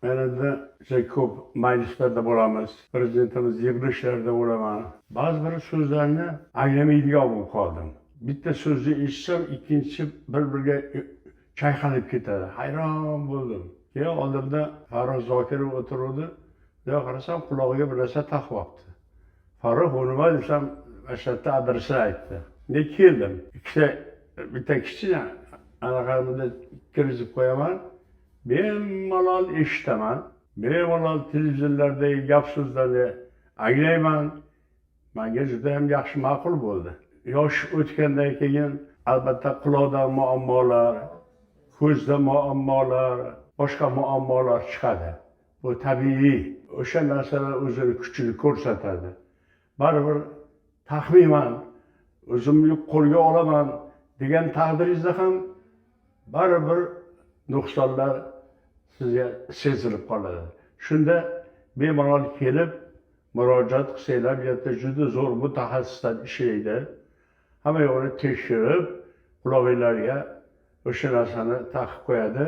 Men endi juda ko'p majlislarda bo'lamiz, prezidentimiz yig'ilishlarida bo'laman. Ba'zi bir so'zlarni anglamaydigan bo'lib qoldim. Bitta so'zni eshitsam, ikkinchi bir-biriga chayqalib ketadi. Hayron bo'ldim. Keyin oldimda Farruh Zokirov o'tiruvdi. Yo qarasam, qulog'iga bir narsa taqibdi. Farruh nima desam, ashadda adresini aytdi. Men keldim. Bitta kichkina anaqamda kirgizib qo'yaman. Bemalol eshitaman. Bemalol televizorlardagi gap so'zlarni anglayman. Menga juda ham yaxshi ma'qul bo'ldi. Yosh o'tgandan keyin albatta quloqda muammolar, ko'zda muammolar, boshqa muammolar chiqadi. Bu tabiiy. O'sha narsalar o'zini kuchini ko'rsatadi. Baribir taxminan o'zimni qo'lga olaman degan taqdiringizda ham baribir nuqsonlar sizga sezilib qoladi. Shunda bemalol kelib murojaat qilsanglar, bu yerda juda zo'r mutaxassislar ishlaydi. Hamma yo'qni tekshirib, quloqinglarga o'sha narsani taqib qo'yadi.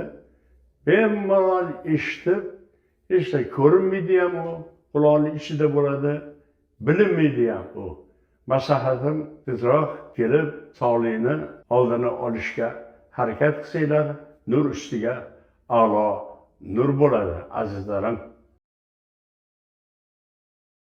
Bemalol eshitib, hech narsa ko'rinmaydi ham u, quloqning ichida bo'ladi, bilinmaydi ham u. Maslahatim tezroq kelib, sog'liqni oldini olishga harakat qilsanglar, nur ustiga a'lo nur bo'ladi, azizlarim.